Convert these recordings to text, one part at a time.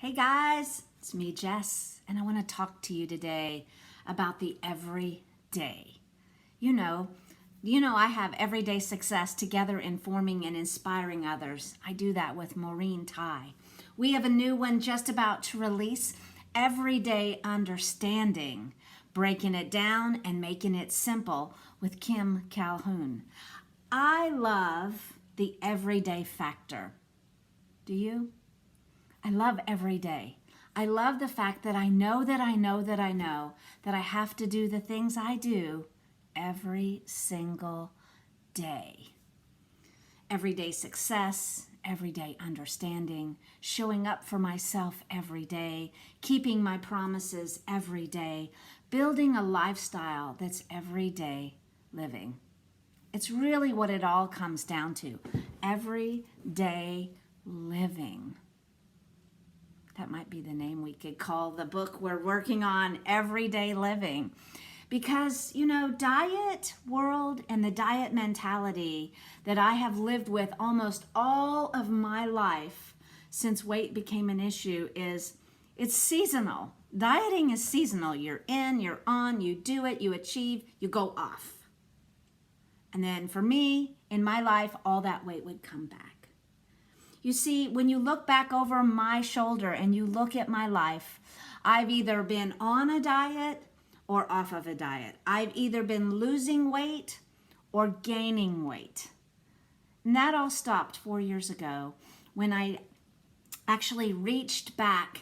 Hey guys, it's me, Jess, and I want to talk to you today about the everyday. You know, I have everyday success together informing and inspiring others. I do that with Maureen Ty. We have a new one just about to release, Everyday Understanding, breaking it down and making it simple with Kim Calhoun. I love the everyday factor. Do you? I love every day. I love the fact that I know that I know that I know that I have to do the things I do every single day. Everyday success, everyday understanding, showing up for myself every day, keeping my promises every day, building a lifestyle that's everyday living. It's really what it all comes down to. Everyday living. That might be the name we could call the book we're working on, Everyday Living. Because, diet world and the diet mentality that I have lived with almost all of my life since weight became an issue it's seasonal. Dieting is seasonal. You're in, you're on, you do it, you achieve, you go off. And then for me, in my life, all that weight would come back. You see, when you look back over my shoulder and you look at my life, I've either been on a diet or off of a diet. I've either been losing weight or gaining weight. And that all stopped 4 years ago when I actually reached back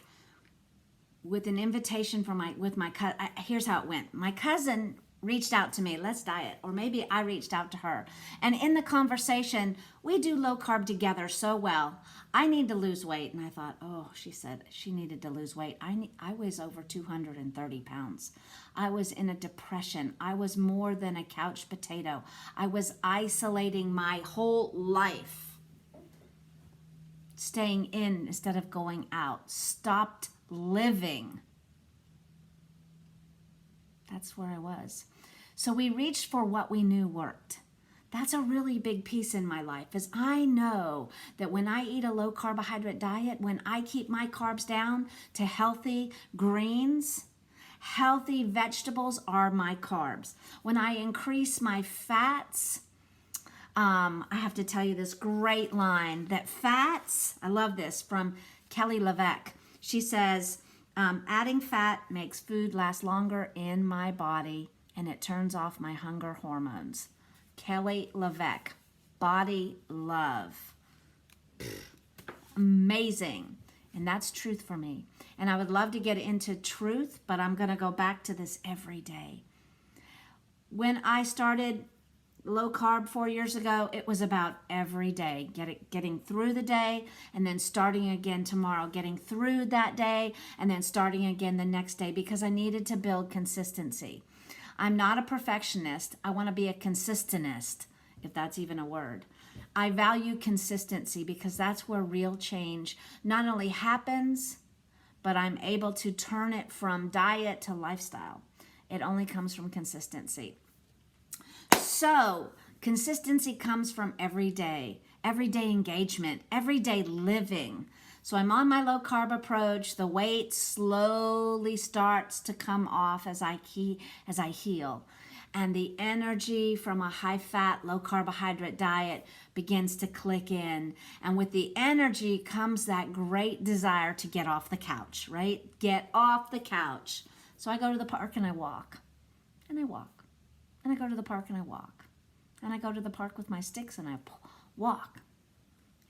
with an invitation from my cousin. Here's how it went. My cousin reached out to me, let's diet, or maybe I reached out to her. And in the conversation, we do low carb together so well. I need to lose weight. And I thought, she said she needed to lose weight. I was over 230 pounds. I was in a depression. I was more than a couch potato. I was isolating my whole life, staying in instead of going out, stopped living. That's where I was. So we reached for what we knew worked. That's a really big piece in my life, is I know that when I eat a low carbohydrate diet, when I keep my carbs down to healthy greens, healthy vegetables are my carbs. When I increase my fats, I have to tell you this great line that fats, I love this from Kelly LeVeque. She says, adding fat makes food last longer in my body and it turns off my hunger hormones. Kelly LeVeque, Body Love. Amazing. And that's truth for me. And I would love to get into truth, but I'm going to go back to this every day. When I started low carb 4 years ago, it was about every day, getting through the day and then starting again tomorrow, getting through that day and then starting again the next day, because I needed to build consistency. I'm not a perfectionist. I want to be a consistentist, if that's even a word. I value consistency because that's where real change not only happens, but I'm able to turn it from diet to lifestyle. It only comes from consistency. So, consistency comes from everyday engagement, everyday living. So I'm on my low carb approach. The weight slowly starts to come off as I heal. And the energy from a high fat, low carbohydrate diet begins to click in. And with the energy comes that great desire to get off the couch, right? Get off the couch. So I go to the park and I walk. And I walk. And I go to the park and I walk. And I go to the park with my sticks and I walk.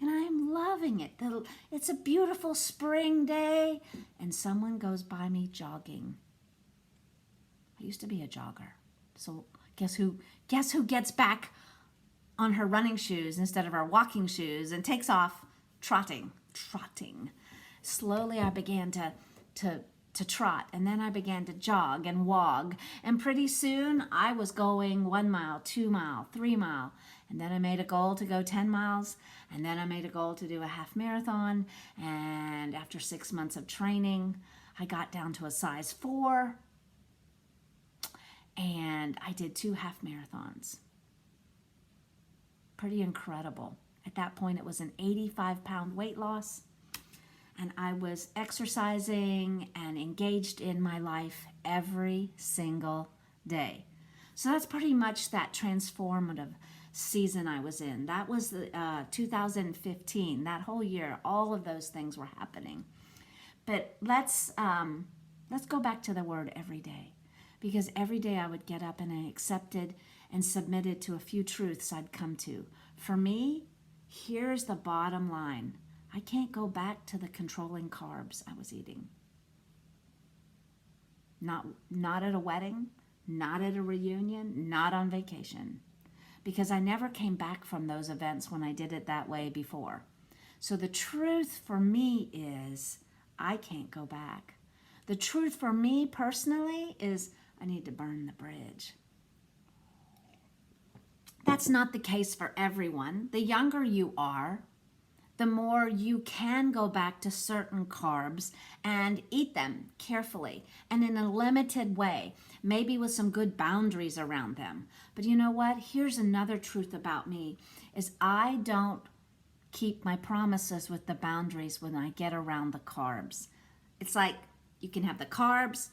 And I'm loving it. It's a beautiful spring day. And someone goes by me jogging. I used to be a jogger. So guess who gets back on her running shoes instead of her walking shoes and takes off trotting. Slowly I began to trot, and then I began to jog and walk, and pretty soon I was going 1 mile, 2 mile, 3 mile, and then I made a goal to go 10 miles, and then I made a goal to do a half marathon, and after 6 months of training, I got down to a size 4, and I did 2 half marathons. Pretty incredible. At that point, it was an 85-pound weight loss. and I was exercising and engaged in my life every single day. So that's pretty much that transformative season I was in. That was 2015. That whole year, all of those things were happening. But let's go back to the word every day, because every day I would get up and I accepted and submitted to a few truths I'd come to. For me, here's the bottom line. I can't go back to the controlling carbs I was eating. Not at a wedding, not at a reunion, not on vacation, because I never came back from those events when I did it that way before. So the truth for me is I can't go back. The truth for me personally is I need to burn the bridge. That's not the case for everyone. The younger you are, the more you can go back to certain carbs and eat them carefully and in a limited way, maybe with some good boundaries around them. But you know what? Here's another truth about me, is I don't keep my promises with the boundaries when I get around the carbs. It's like you can have the carbs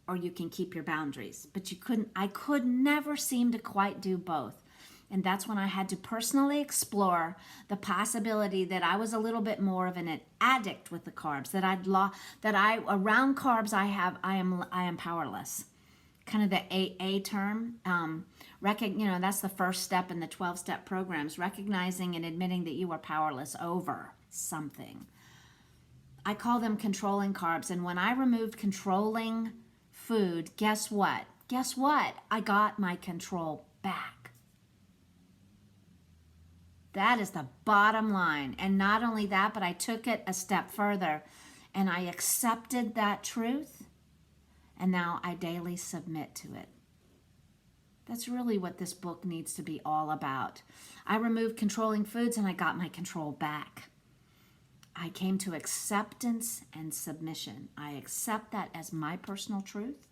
or you can keep your boundaries, but I could never seem to quite do both. And that's when I had to personally explore the possibility that I was a little bit more of an addict with the carbs, that around carbs I am powerless. Kind of the AA term. That's the first step in the 12-step programs, recognizing and admitting that you are powerless over something. I call them controlling carbs. And when I removed controlling food, guess what? I got my control back. That is the bottom line. And not only that, but I took it a step further and I accepted that truth, and now I daily submit to it. That's really what this book needs to be all about. I removed controlling foods and I got my control back. I came to acceptance and submission. I accept that as my personal truth,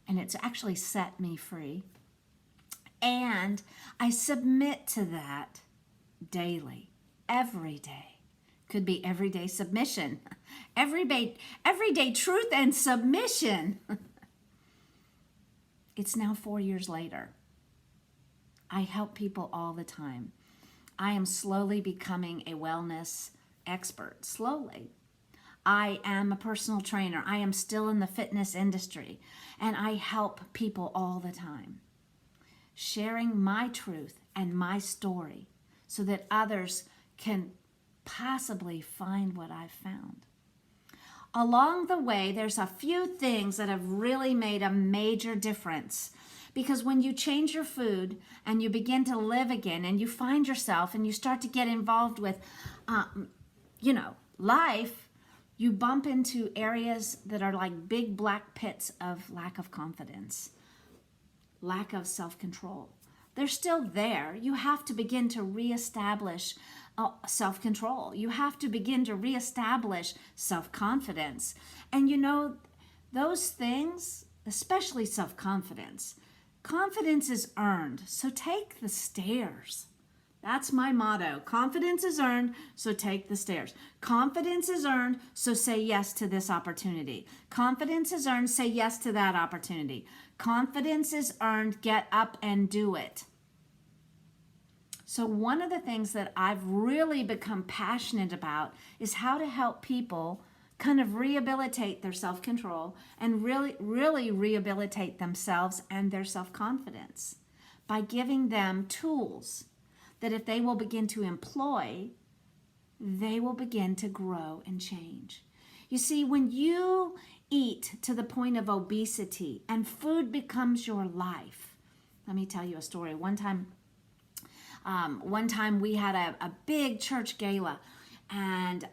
and it's actually set me free. And I submit to that daily, every day. Could be everyday submission, everyday truth and submission. It's now 4 years later. I help people all the time. I am slowly becoming a wellness expert, slowly. I am a personal trainer. I am still in the fitness industry, and I help people all the time, sharing my truth and my story so that others can possibly find what I've found. Along the way, there's a few things that have really made a major difference, because when you change your food and you begin to live again and you find yourself and you start to get involved with, life, you bump into areas that are like big black pits of lack of confidence, lack of self-control. They're still there. You have to begin to reestablish self-control. You have to begin to reestablish self-confidence. And those things, especially self-confidence, confidence is earned. So take the stairs. That's my motto. Confidence is earned, so take the stairs. Confidence is earned, so say yes to this opportunity. Confidence is earned, say yes to that opportunity. Confidence is earned, get up and do it. So one of the things that I've really become passionate about is how to help people kind of rehabilitate their self-control and really rehabilitate themselves and their self-confidence by giving them tools that if they will begin to employ, they will begin to grow and change. You see, when you eat to the point of obesity and food becomes your life, let me tell you a story. One time we had a big church gala, and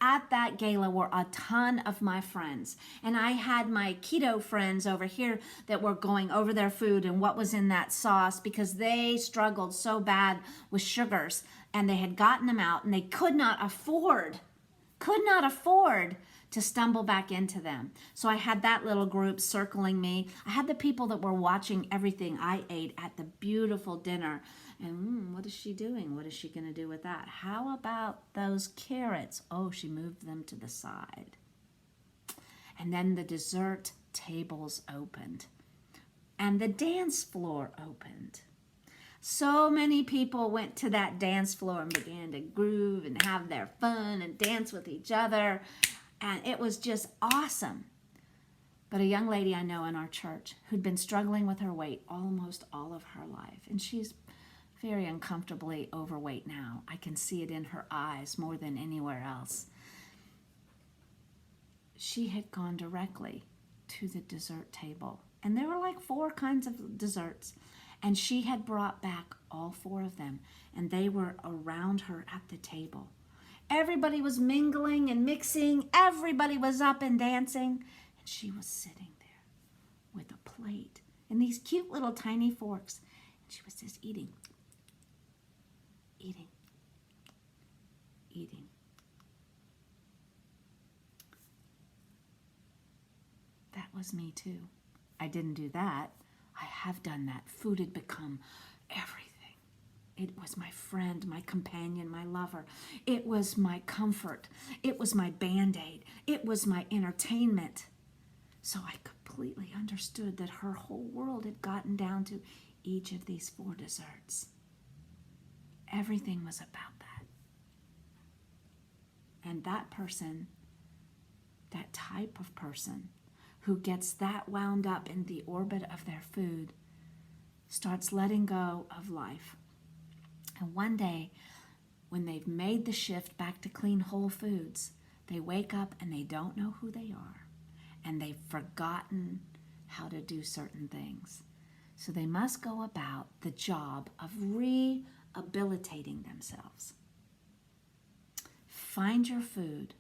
at that gala were a ton of my friends, and I had my keto friends over here that were going over their food and what was in that sauce, because they struggled so bad with sugars and they had gotten them out and they could not afford to stumble back into them. So I had that little group circling me. I had the people that were watching everything I ate at the beautiful dinner And what is she doing? What is she going to do with that? How about those carrots? Oh, she moved them to the side. And then the dessert tables opened and the dance floor opened. So many people went to that dance floor and began to groove and have their fun and dance with each other. And it was just awesome. But a young lady I know in our church who'd been struggling with her weight almost all of her life, and she's very uncomfortably overweight now. I can see it in her eyes more than anywhere else. She had gone directly to the dessert table. And there were like 4 kinds of desserts. And she had brought back all 4 of them. And they were around her at the table. Everybody was mingling and mixing. Everybody was up and dancing. And she was sitting there with a plate and these cute little tiny forks. And she was just eating, eating, eating. That was me too. I didn't do that. I have done that. Food had become everything. It was my friend, my companion, my lover. It was my comfort. It was my Band-Aid. It was my entertainment. So I completely understood that her whole world had gotten down to each of these 4 desserts. Everything was about that. And that person, that type of person who gets that wound up in the orbit of their food, starts letting go of life. And one day, when they've made the shift back to clean whole foods, they wake up and they don't know who they are. And they've forgotten how to do certain things. So they must go about the job of rehabilitating themselves. Find your food.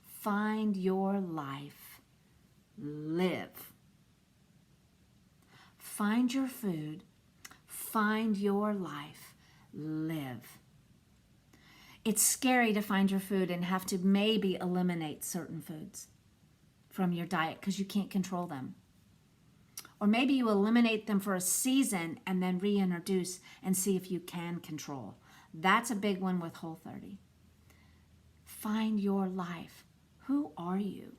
Find your life. Live. Find your food. Find your life. Live. It's scary to find your food and have to maybe eliminate certain foods from your diet because you can't control them. Or maybe you eliminate them for a season and then reintroduce and see if you can control. That's a big one with Whole30. Find your life. Who are you?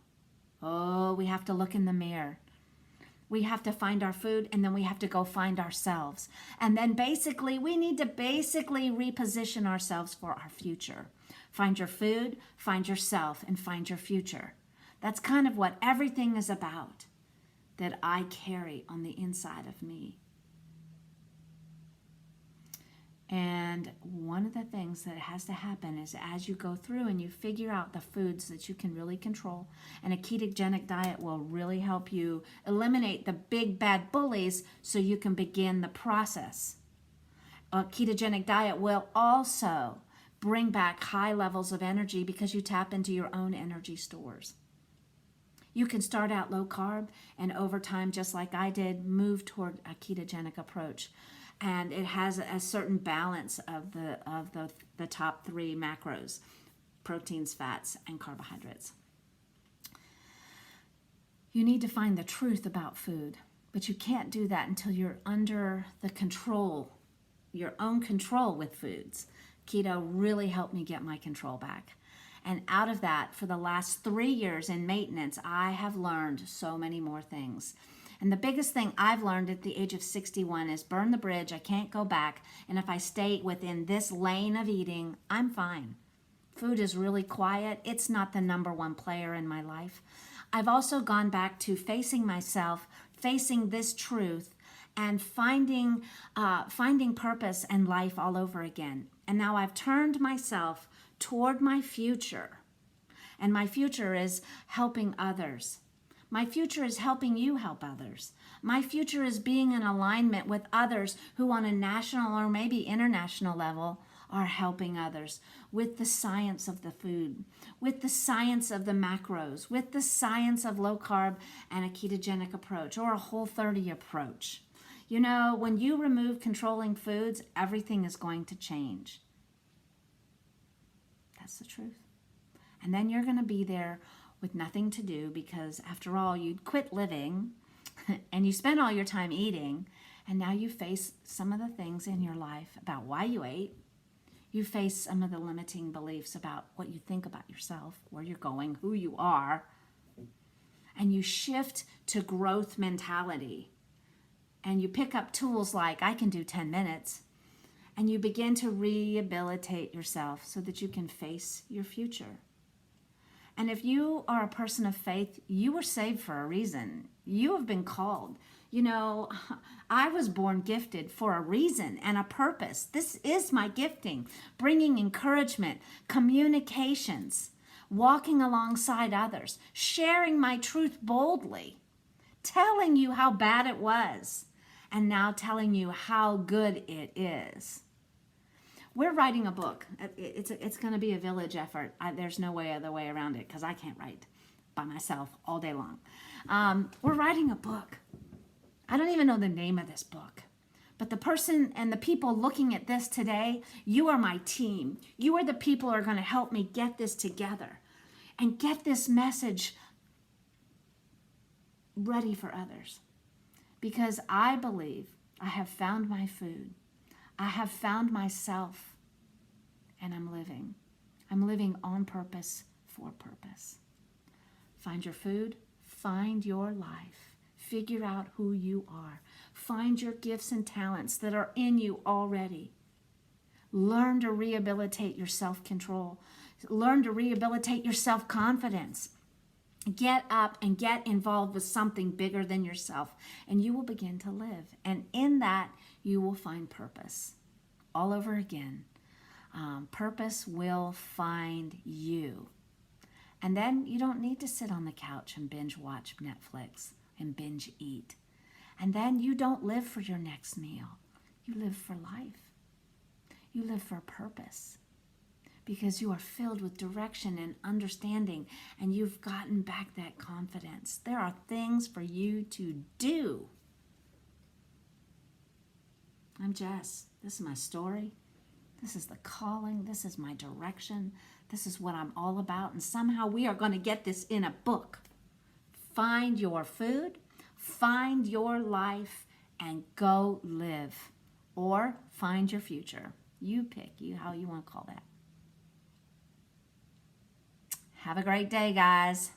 Oh, we have to look in the mirror. We have to find our food, and then we have to go find ourselves. And then we need to reposition ourselves for our future. Find your food, find yourself, and find your future. That's kind of what everything is about that I carry on the inside of me. And one of the things that has to happen is as you go through and you figure out the foods that you can really control, and a ketogenic diet will really help you eliminate the big bad bullies so you can begin the process. A ketogenic diet will also bring back high levels of energy because you tap into your own energy stores. You can start out low carb and over time, just like I did, move toward a ketogenic approach. And it has a certain balance of the top 3 macros: proteins, fats, and carbohydrates. You need to find the truth about food, but you can't do that until you're under the control, your own control with foods. Keto really helped me get my control back. And out of that, for the last 3 years in maintenance, I have learned so many more things. And the biggest thing I've learned at the age of 61 is burn the bridge. I can't go back. And if I stay within this lane of eating, I'm fine. Food is really quiet. It's not the number 1 player in my life. I've also gone back to facing myself, facing this truth, and finding purpose and life all over again. And now I've turned myself toward my future. And my future is helping others. My future is helping you help others. My future is being in alignment with others who on a national or maybe international level are helping others with the science of the food, with the science of the macros, with the science of low carb and a ketogenic approach or a Whole30 approach. You know, when you remove controlling foods, everything is going to change. That's the truth. And then you're going to be there with nothing to do because after all, you'd quit living and you spend all your time eating And now you face some of the things in your life about why you ate. You face some of the limiting beliefs about what you think about yourself, where you're going, who you are. And you shift to growth mentality. And you pick up tools like, I can do 10 minutes. And you begin to rehabilitate yourself so that you can face your future. And if you are a person of faith, you were saved for a reason. You have been called. You know, I was born gifted for a reason and a purpose. This is my gifting, bringing encouragement, communications, walking alongside others, sharing my truth boldly, telling you how bad it was, and now telling you how good it is. We're writing a book. It's going to be a village effort. There's no other way around it because I can't write by myself all day long. We're writing a book. I don't even know the name of this book. But the person and the people looking at this today, you are my team. You are the people who are going to help me get this together and get this message ready for others. Because I believe I have found my food. I have found myself, and I'm living. I'm living on purpose, for purpose. Find your food, find your life, figure out who you are, find your gifts and talents that are in you already. Learn to rehabilitate your self-control. Learn to rehabilitate your self-confidence. Get up and get involved with something bigger than yourself, and you will begin to live. And in that, you will find purpose. All over again. Purpose will find you. And then you don't need to sit on the couch and binge watch Netflix and binge eat. And then you don't live for your next meal. You live for life. You live for purpose. Because you are filled with direction and understanding, and you've gotten back that confidence. There are things for you to do. I'm Jess. This is my story. This is the calling. This is my direction. This is what I'm all about. And somehow we are going to get this in a book. Find your food, find your life, and go live. Or find your future. You pick how you want to call that. Have a great day, guys.